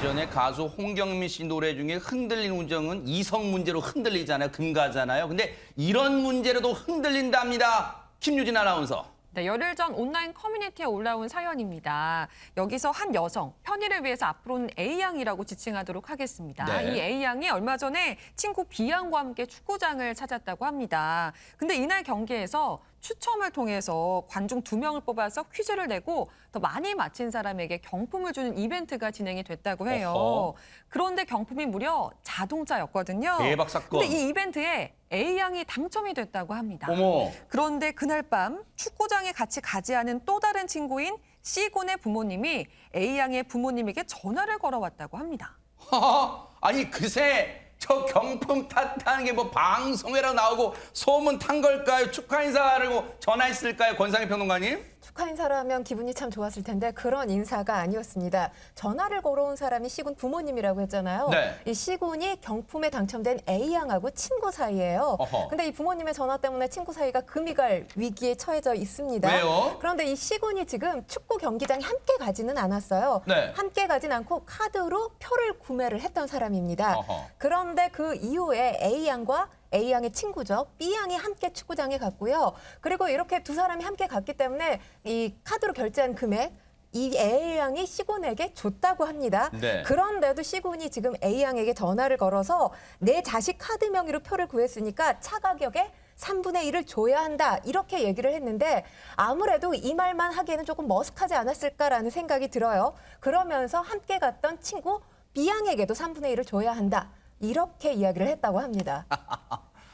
예전에 가수 홍경민 씨 노래 중에 흔들린 우정은 이성 문제로 흔들리잖아요. 금가잖아요. 근데 이런 문제로도 흔들린답니다. 김유진 아나운서. 네, 열흘 전 온라인 커뮤니티에 올라온 사연입니다. 여기서 한 여성, 편의를 위해서 앞으로는 A양이라고 지칭하도록 하겠습니다. 네. 이 A양이 얼마 전에 친구 B양과 함께 축구장을 찾았다고 합니다. 근데 이날 경기에서 추첨을 통해서 관중 2명을 뽑아서 퀴즈를 내고 더 많이 맞힌 사람에게 경품을 주는 이벤트가 진행이 됐다고 해요. 어허. 그런데 경품이 무려 자동차였거든요. 대박 사건. 근데 이 이벤트에 A양이 당첨이 됐다고 합니다. 어머. 그런데 그날 밤 축구장에 같이 가지 않은 또 다른 친구인 C군의 부모님이 A양의 부모님에게 전화를 걸어왔다고 합니다. 허허. 아니 그새 저 경품 탓하는 게 뭐 방송에라 나오고 소문 탄 걸까요? 축하 인사하려고 전화했을까요? 권상희 평론가님? 축하 인사를 하면 기분이 참 좋았을 텐데 그런 인사가 아니었습니다. 전화를 걸어온 사람이 C군 부모님이라고 했잖아요. 네. 이 C군이 경품에 당첨된 A양하고 친구 사이예요. 어허. 근데 이 부모님의 전화 때문에 친구 사이가 금이 갈 위기에 처해져 있습니다. 왜요? 그런데 이 C군이 지금 축구 경기장에 함께 가지는 않았어요. 네. 함께 가진 않고 카드로 표를 구매를 했던 사람입니다. 어허. 그런데 그 이후에 A양과 A양의 친구죠. B양이 함께 축구장에 갔고요. 그리고 이렇게 두 사람이 함께 갔기 때문에 이 카드로 결제한 금액 이 A양이 C군에게 줬다고 합니다. 네. 그런데도 C군이 지금 A양에게 전화를 걸어서 내 자식 카드 명의로 표를 구했으니까 차 가격의 3분의 1을 줘야 한다. 이렇게 얘기를 했는데 아무래도 이 말만 하기에는 조금 머쓱하지 않았을까라는 생각이 들어요. 그러면서 함께 갔던 친구 B양에게도 3분의 1을 줘야 한다. 이렇게 이야기를 했다고 합니다.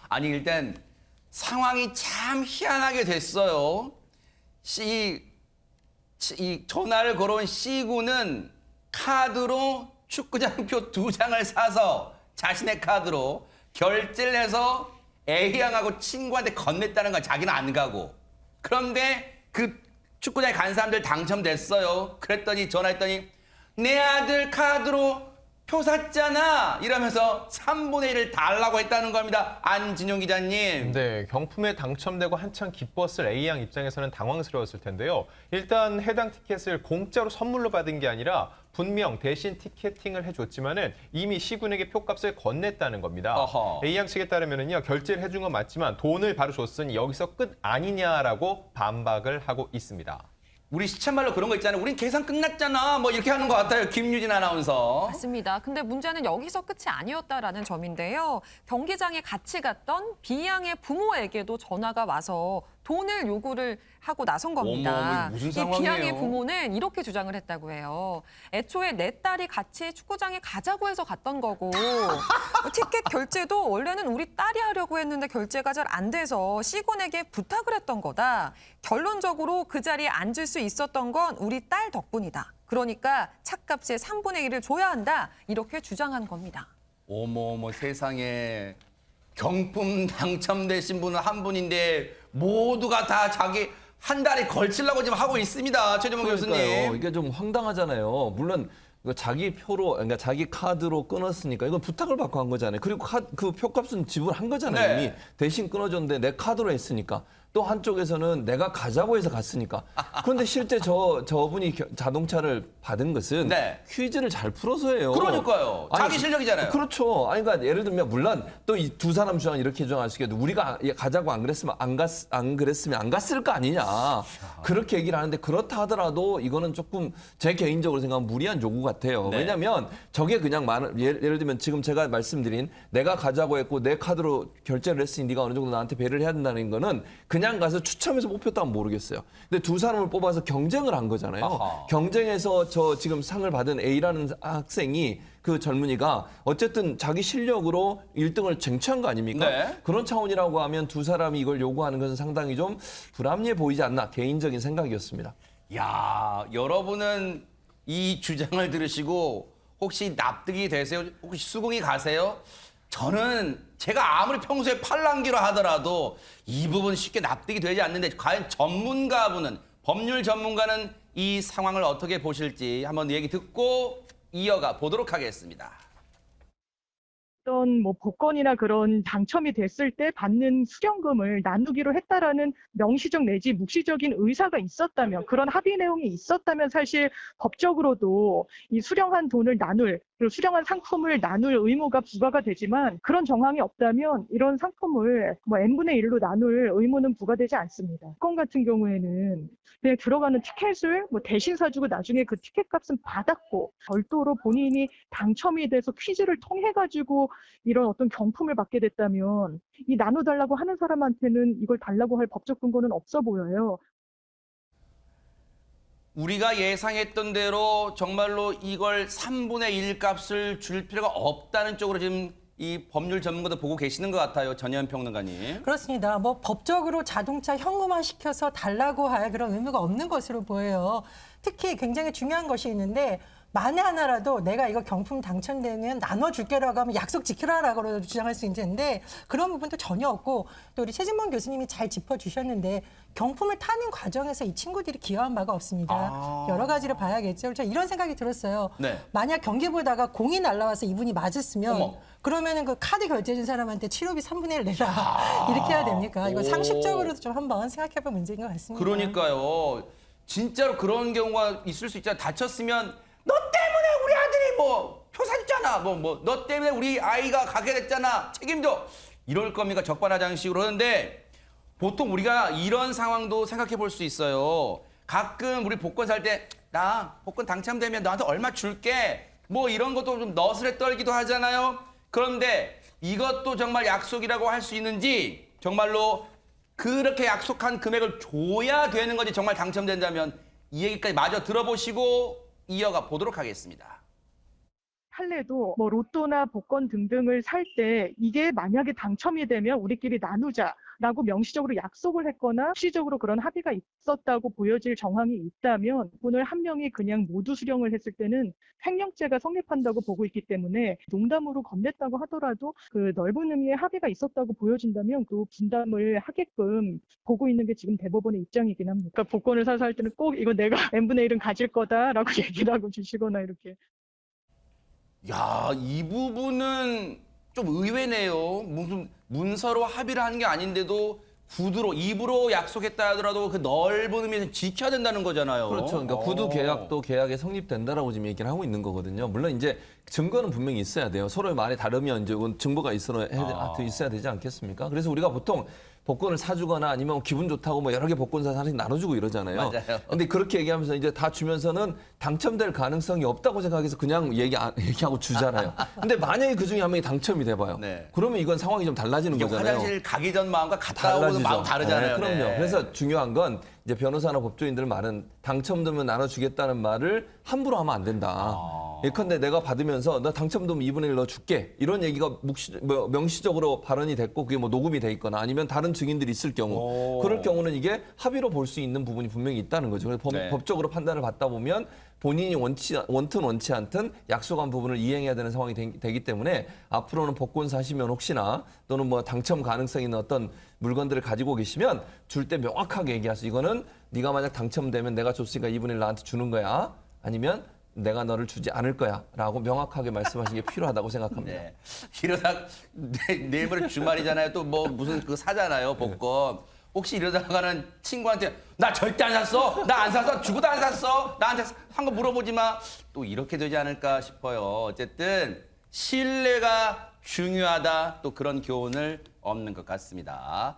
아니 일단 상황이 참 희한하게 됐어요. 이 전화를 걸어온 C군은 카드로 축구장표 2장을 사서 자신의 카드로 결제를 해서 A양하고 친구한테 건넸다는 건 자기는 안 가고. 그런데 그 축구장에 간 사람들 당첨됐어요. 그랬더니 전화했더니 내 아들 카드로 표 샀잖아 이러면서 3분의 1을 달라고 했다는 겁니다. 안진용 기자님. 네, 경품에 당첨되고 한창 기뻤을 A양 입장에서는 당황스러웠을 텐데요. 일단 해당 티켓을 공짜로 선물로 받은 게 아니라 분명 대신 티켓팅을 해줬지만은 이미 C군에게 표값을 건넸다는 겁니다. 어허. A양 측에 따르면은요, 결제를 해준 건 맞지만 돈을 바로 줬으니 여기서 끝 아니냐라고 반박을 하고 있습니다. 우리 시쳇말로 그런 거 있잖아요. 우린 계산 끝났잖아. 뭐 이렇게 하는 것 같아요. 김유진 아나운서. 맞습니다. 근데 문제는 여기서 끝이 아니었다라는 점인데요. 경기장에 같이 갔던 B양의 부모에게도 전화가 와서 돈을 요구를 하고 나선 겁니다. 어머, 무슨 이 상황이에요? B양의 부모는 이렇게 주장을 했다고 해요. 애초에 내 딸이 같이 축구장에 가자고 해서 갔던 거고 티켓 결제도 원래는 우리 딸이 하려고 했는데 결제가 잘 안 돼서 C군에게 부탁을 했던 거다. 결론적으로 그 자리에 앉을 수 있었던 건 우리 딸 덕분이다. 그러니까 차값의 3분의 1을 줘야 한다. 이렇게 주장한 겁니다. 어머 세상에. 경품 당첨되신 분은 한 분인데 모두가 다 자기 한 달에 걸치려고 지금 하고 있습니다. 최재봉 그러니까요. 교수님. 이게 좀 황당하잖아요. 물론 이거 자기 표로, 그러니까 자기 카드로 끊었으니까 이건 부탁을 받고 한 거잖아요. 그리고 그 표값은 지불한 거잖아요. 네. 이미 대신 끊어줬는데 내 카드로 했으니까. 또 한쪽에서는 내가 가자고 해서 갔으니까. 그런데 실제 저분이 자동차를 받은 것은 네. 퀴즈를 잘 풀어서예요. 그러니까요. 자기 실력이잖아요. 그렇죠. 아니, 그러니까 예를 들면 물론 또 이 두 사람 주장은 이렇게 주장할 수 있겠도 우리가 가자고 안 그랬으면 안 갔을 거 아니냐. 그렇게 얘기를 하는데 그렇다 하더라도 이거는 조금 제 개인적으로 생각하면 무리한 요구 같아요. 네. 왜냐하면 저게 그냥 예를 들면 지금 제가 말씀드린 내가 가자고 했고 내 카드로 결제를 했으니 네가 어느 정도 나한테 배려를 해야 된다는 거는 그냥 가서 추첨해서 뽑혔다면 모르겠어요. 근데 두 사람을 뽑아서 경쟁을 한 거잖아요. 아하. 경쟁에서 저 지금 상을 받은 A라는 학생이 그 젊은이가 어쨌든 자기 실력으로 1등을 쟁취한 거 아닙니까? 네. 그런 차원이라고 하면 두 사람이 이걸 요구하는 것은 상당히 좀 불합리해 보이지 않나 개인적인 생각이었습니다. 야, 여러분은 이 주장을 들으시고 혹시 납득이 되세요? 혹시 수긍이 가세요? 저는 제가 아무리 평소에 팔랑귀로 하더라도 이 부분 쉽게 납득이 되지 않는데 과연 전문가분은 법률 전문가는 이 상황을 어떻게 보실지 한번 얘기 듣고 이어가 보도록 하겠습니다. 어떤 뭐 복권이나 그런 당첨이 됐을 때 받는 수령금을 나누기로 했다라는 명시적 내지 묵시적인 의사가 있었다면, 그런 합의 내용이 있었다면 사실 법적으로도 이 수령한 돈을 나눌, 그리고 수령한 상품을 나눌 의무가 부과가 되지만, 그런 정황이 없다면 이런 상품을 뭐 n분의 1로 나눌 의무는 부과되지 않습니다. 복권 같은 경우에는 그냥 들어가는 티켓을 뭐 대신 사주고 나중에 그 티켓 값은 받았고, 별도로 본인이 당첨이 돼서 퀴즈를 통해 가지고 이런 어떤 경품을 받게 됐다면 이 나눠달라고 하는 사람한테는 이걸 달라고 할 법적 근거는 없어 보여요. 우리가 예상했던 대로 정말로 이걸 3분의 1 값을 줄 필요가 없다는 쪽으로 지금 이 법률 전문가도 보고 계시는 것 같아요. 전혜연 평론가님. 그렇습니다. 뭐 법적으로 자동차 현금화 시켜서 달라고 할 그런 의무가 없는 것으로 보여요. 특히 굉장히 중요한 것이 있는데, 만에 하나라도 내가 이거 경품 당첨되면 나눠줄게라고 하면 약속 지키라라고 주장할 수 있는데, 그런 부분도 전혀 없고, 또 우리 최진범 교수님이 잘 짚어주셨는데, 경품을 타는 과정에서 이 친구들이 기여한 바가 없습니다. 여러 가지를 봐야겠죠. 저 이런 생각이 들었어요. 네. 만약 경기 보다가 공이 날라와서 이분이 맞았으면 어머. 그러면은 그 카드 결제해준 사람한테 치료비 3분의 1 내라. 이렇게 해야 됩니까? 이거 상식적으로도 좀 한번 생각해볼 문제인 것 같습니다. 그러니까요. 진짜로 그런 경우가 있을 수 있잖아요. 다쳤으면 너 때문에 우리 아들이 뭐 표 사줬잖아. 너 때문에 우리 아이가 가게 됐잖아. 책임져. 이럴 겁니까? 적반하장식으로 하는데, 보통 우리가 이런 상황도 생각해 볼 수 있어요. 가끔 우리 복권 살 때 나 복권 당첨되면 너한테 얼마 줄게. 뭐 이런 것도 좀 너스레 떨기도 하잖아요. 그런데 이것도 정말 약속이라고 할 수 있는지, 정말로 그렇게 약속한 금액을 줘야 되는 건지, 정말 당첨된다면 이 얘기까지 마저 들어보시고 이어가 보도록 하겠습니다. 판례도 뭐 로또나 복권 등등을 살 때 이게 만약에 당첨이 되면 우리끼리 나누자라고 명시적으로 약속을 했거나 시적으로 그런 합의가 있었다고 보여질 정황이 있다면, 오늘 한 명이 그냥 모두 수령을 했을 때는 횡령죄가 성립한다고 보고 있기 때문에, 농담으로 건넸다고 하더라도 그 넓은 의미의 합의가 있었다고 보여진다면 그 분담을 하게끔 보고 있는 게 지금 대법원의 입장이긴 합니다. 그러니까 복권을 사서 할 때는 꼭 이거 내가 n분의 1은 가질 거다라고 얘기를 하고 주시거나 이렇게. 야, 이 부분은 좀 의외네요. 무슨 문서로 합의를 하는 게 아닌데도 구두로, 입으로 약속했다 하더라도 그 넓은 의미에서 지켜야 된다는 거잖아요. 그렇죠. 그러니까 구두 계약도 계약에 성립된다라고 지금 얘기를 하고 있는 거거든요. 물론 이제 증거는 분명히 있어야 돼요. 서로의 말이 다르면 이제 그건 증거가 있어야 되지 않겠습니까? 그래서 우리가 보통 복권을 사주거나 아니면 기분 좋다고 뭐 여러 개 복권 사서 하나씩 나눠주고 이러잖아요. 맞아요. 근데 그렇게 얘기하면서 이제 다 주면서는 당첨될 가능성이 없다고 생각해서 그냥 얘기하고 주잖아요. 근데 만약에 그 중에 한 명이 당첨이 돼봐요. 네. 그러면 이건 상황이 좀 달라지는 이게 거잖아요. 화장실 가기 전 마음과 갔다 오는 마음 다르잖아요. 네, 그럼요. 네. 그래서 중요한 건 이제 변호사나 법조인들 말은 당첨되면 나눠주겠다는 말을 함부로 하면 안 된다. 예컨대 내가 받으면서 나 당첨되면 2분의 1 넣어줄게. 이런 얘기가 명시적으로 발언이 됐고 그게 뭐 녹음이 돼 있거나 아니면 다른 증인들이 있을 경우 그럴 경우는 이게 합의로 볼 수 있는 부분이 분명히 있다는 거죠. 그래서 네. 법적으로 판단을 받다 보면 본인이 원튼 원치 않든 약속한 부분을 이행해야 되는 상황이 되기 때문에 앞으로는 복권 사시면 혹시나 또는 뭐 당첨 가능성 있는 어떤 물건들을 가지고 계시면 줄 때 명확하게 얘기하세요. 이거는 네가 만약 당첨되면 내가 줬으니까 2분의 1 나한테 주는 거야. 아니면 내가 너를 주지 않을 거야 라고 명확하게 말씀하시는 게 필요하다고 생각합니다. 네. 이러다 내일 모레 주말이잖아요. 또 뭐 무슨 그거 사잖아요. 복권. 혹시 이러다가는 친구한테 나 절대 안 샀어. 나 안 샀어. 죽어도 안 샀어. 나한테 산 거 물어보지 마. 또 이렇게 되지 않을까 싶어요. 어쨌든 신뢰가 중요하다. 또 그런 교훈을 얻는 것 같습니다.